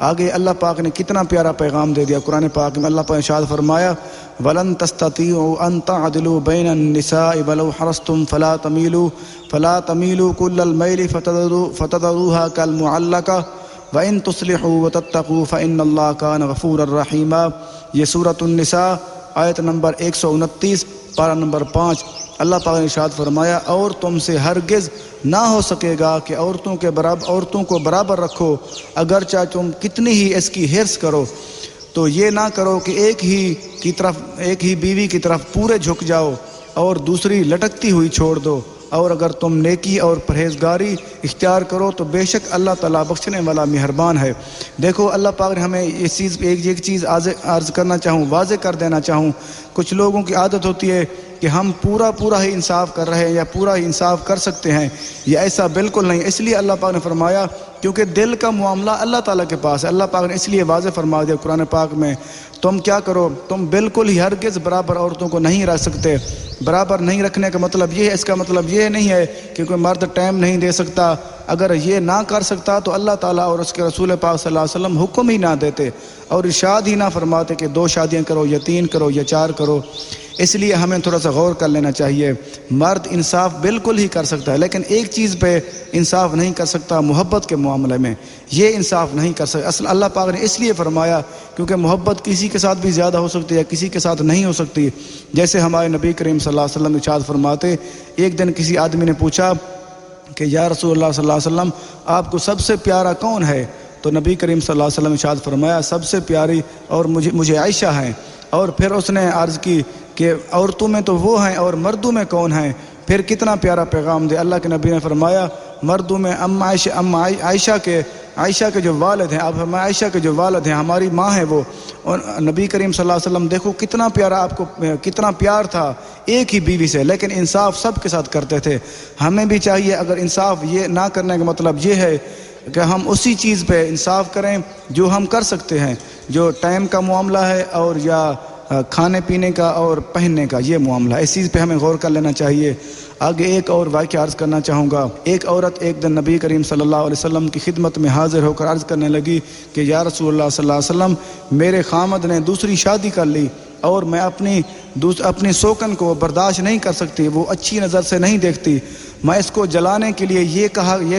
آگے اللہ پاک نے کتنا پیارا پیغام دے دیا قرآن پاک میں۔ اللہ پاک نے ارشاد فرمایا وَلَن تَسْتَطِيعُوا أَن تَعْدِلُوا بَيْنَ النِّسَاءِ وَلَوْ حَرَصْتُمْ فَلَا تَمِيلُوا كُلَّ الْمَيْلِ فَتَذَرُوهَا كَالْمُعَلَّقَةِ وَإِن تُصْلِحُوا وَتَتَّقُوا فَإِنَّ اللَّهَ كَانَ غَفُورًا رَحِيمًا۔ یہ سورۃ النساء آیت نمبر 129 پارہ نمبر 5۔ اللہ پاک نے ارشاد فرمایا اور تم سے ہرگز نہ ہو سکے گا کہ عورتوں کو برابر رکھو، اگرچہ تم کتنی ہی اس کی حرص کرو، تو یہ نہ کرو کہ ایک ہی بیوی کی طرف پورے جھک جاؤ اور دوسری لٹکتی ہوئی چھوڑ دو، اور اگر تم نیکی اور پرہیزگاری اختیار کرو تو بے شک اللہ تعالیٰ بخشنے والا مہربان ہے۔ دیکھو اللہ پاک نے ہمیں ایک چیز عرض کرنا چاہوں، واضح کر دینا چاہوں۔ کچھ لوگوں کی عادت ہوتی ہے کہ ہم پورا ہی انصاف کر رہے ہیں یا پورا ہی انصاف کر سکتے ہیں، یہ ایسا بالکل نہیں۔ اس لیے اللہ پاک نے فرمایا کیونکہ دل کا معاملہ اللہ تعالیٰ کے پاس ہے، اللہ پاک نے اس لیے واضح فرما دیا قرآن پاک میں تم کیا کرو، تم بالکل ہی ہرگز برابر عورتوں کو نہیں رکھ سکتے۔ برابر نہیں رکھنے کا مطلب یہ ہے، اس کا مطلب یہ نہیں ہے کہ کوئی مرد ٹائم نہیں دے سکتا۔ اگر یہ نہ کر سکتا تو اللہ تعالیٰ اور اس کے رسول پاک صلی اللہ علیہ وسلم حکم ہی نہ دیتے اور ارشاد ہی نہ فرماتے کہ 2 شادیاں کرو یا 3 کرو یا 4 کرو۔ اس لیے ہمیں تھوڑا سا غور کر لینا چاہیے۔ مرد انصاف بالکل ہی کر سکتا ہے، لیکن ایک چیز پہ انصاف نہیں کر سکتا، محبت کے معاملے میں یہ انصاف نہیں کر سکتا۔ اصل اللہ پاک نے اس لیے فرمایا کیونکہ محبت کسی کے ساتھ بھی زیادہ ہو سکتی ہے، کسی کے ساتھ نہیں ہو سکتی۔ جیسے ہمارے نبی کریم صلی اللہ علیہ وسلم ارشاد فرماتے، ایک دن کسی آدمی نے پوچھا کہ یا رسول اللہ صلی اللہ علیہ وسلم آپ کو سب سے پیارا کون ہے؟ تو نبی کریم صلی اللہ علیہ وسلم ارشاد فرمایا سب سے پیاری اور مجھے عائشہ ہیں۔ اور پھر اس نے عرض کی کہ عورتوں میں تو وہ ہیں اور مردوں میں کون ہیں؟ پھر کتنا پیارا پیغام دے اللہ کے نبی نے فرمایا مردوں میں عائشہ کے جو والد ہیں، آپ فرمایا عائشہ کے جو والد ہیں ہماری ماں ہیں وہ۔ اور نبی کریم صلی اللہ علیہ وسلم دیکھو کتنا پیارا، آپ کو کتنا پیار تھا ایک ہی بیوی سے، لیکن انصاف سب کے ساتھ کرتے تھے۔ ہمیں بھی چاہیے اگر انصاف یہ نہ کرنے کا مطلب یہ ہے کہ ہم اسی چیز پہ انصاف کریں جو ہم کر سکتے ہیں، جو ٹائم کا معاملہ ہے اور یا کھانے پینے کا اور پہننے کا یہ معاملہ، اس چیز پہ ہمیں غور کر لینا چاہیے۔ آگے ایک اور واقعہ عرض کرنا چاہوں گا۔ ایک عورت ایک دن نبی کریم صلی اللہ علیہ وسلم کی خدمت میں حاضر ہو کر عرض کرنے لگی کہ یا رسول اللہ صلی اللہ علیہ وسلم میرے خامد نے دوسری شادی کر لی اور میں اپنی سوکن کو برداشت نہیں کر سکتی، وہ اچھی نظر سے نہیں دیکھتی۔ میں اس کو جلانے کے لیے یہ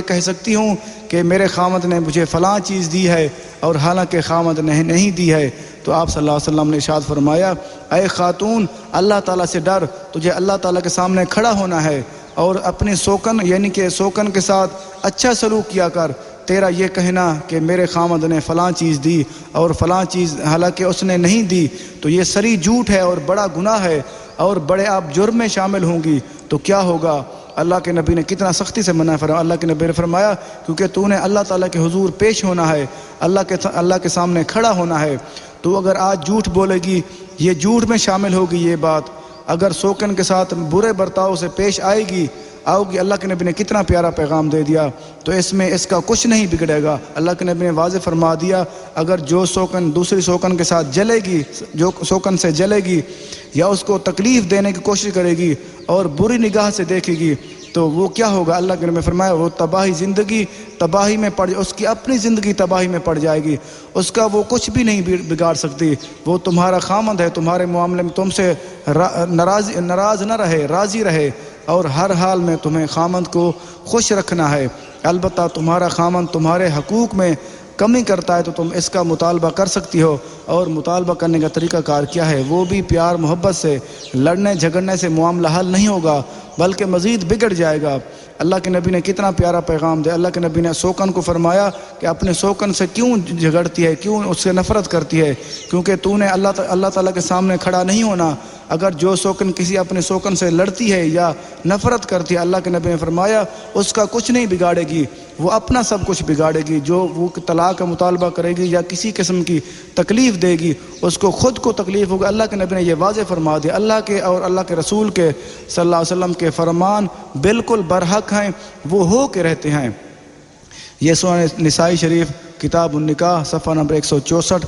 کہہ سکتی ہوں کہ میرے خامد نے مجھے فلاں چیز دی ہے اور حالانکہ خامد نے نہیں دی ہے۔ تو آپ صلی اللہ علیہ وسلم نے ارشاد فرمایا اے خاتون اللہ تعالیٰ سے ڈر، تجھے اللہ تعالیٰ کے سامنے کھڑا ہونا ہے اور اپنی سوکن یعنی کہ سوکن کے ساتھ اچھا سلوک کیا کر۔ تیرا یہ کہنا کہ میرے خامد نے فلاں چیز دی اور فلاں چیز حالانکہ اس نے نہیں دی تو یہ سری جھوٹ ہے اور بڑا گناہ ہے اور بڑے آپ جرم میں شامل ہوں گی۔ تو کیا ہوگا؟ اللہ کے نبی نے کتنا سختی سے منع فرمایا۔ اللہ کے نبی نے فرمایا کیونکہ تو نے اللہ تعالیٰ کے حضور پیش ہونا ہے، اللہ کے سامنے کھڑا ہونا ہے، تو اگر آج جھوٹ بولے گی یہ جھوٹ میں شامل ہوگی یہ بات۔ اگر سوکن کے ساتھ برے برتاؤ سے پیش آئے گی اللہ کے نبی نے کتنا پیارا پیغام دے دیا، تو اس کا کچھ نہیں بگڑے گا۔ اللہ کے نبی نے واضح فرما دیا اگر جو سوکن دوسری سوکن کے ساتھ جلے گی، جو سوکن سے جلے گی یا اس کو تکلیف دینے کی کوشش کرے گی اور بری نگاہ سے دیکھے گی تو وہ کیا ہوگا؟ اللہ کے نبی نے فرمایا وہ تباہی میں اس کی اپنی زندگی تباہی میں پڑ جائے گی، اس کا وہ کچھ بھی نہیں بگاڑ سکتی۔ وہ تمہارا خامند ہے، تمہارے معاملے میں تم سے ناراض نہ رہے، راضی رہے اور ہر حال میں تمہیں خامند کو خوش رکھنا ہے۔ البتہ تمہارا خامند تمہارے حقوق میں کمی کرتا ہے تو تم اس کا مطالبہ کر سکتی ہو، اور مطالبہ کرنے کا طریقہ کار کیا ہے؟ وہ بھی پیار محبت سے، لڑنے جھگڑنے سے معاملہ حل نہیں ہوگا بلکہ مزید بگڑ جائے گا۔ اللہ کے نبی نے کتنا پیارا پیغام دیا۔ اللہ کے نبی نے سوکن کو فرمایا کہ اپنے سوکن سے کیوں جھگڑتی ہے، کیوں اس سے نفرت کرتی ہے؟ کیونکہ تو نے اللہ تعالیٰ کے سامنے کھڑا نہیں ہونا۔ اگر جو سوکن کسی اپنے سوکن سے لڑتی ہے یا نفرت کرتی ہے، اللہ کے نبی نے فرمایا اس کا کچھ نہیں بگاڑے گی، وہ اپنا سب کچھ بگاڑے گی۔ جو وہ طلاق کا مطالبہ کرے گی یا کسی قسم کی تکلیف دے گی اس کو خود کو تکلیف ہوگا۔ اللہ کے نبی نے یہ واضح فرما دیا۔ اللہ کے اور اللہ کے رسول کے صلی اللہ علیہ وسلم کے فرمان بالکل برحق ہیں، وہ ہو کے رہتے ہیں۔ یہ سورہ نسائی شریف کتاب النکاح صفحہ نمبر 164۔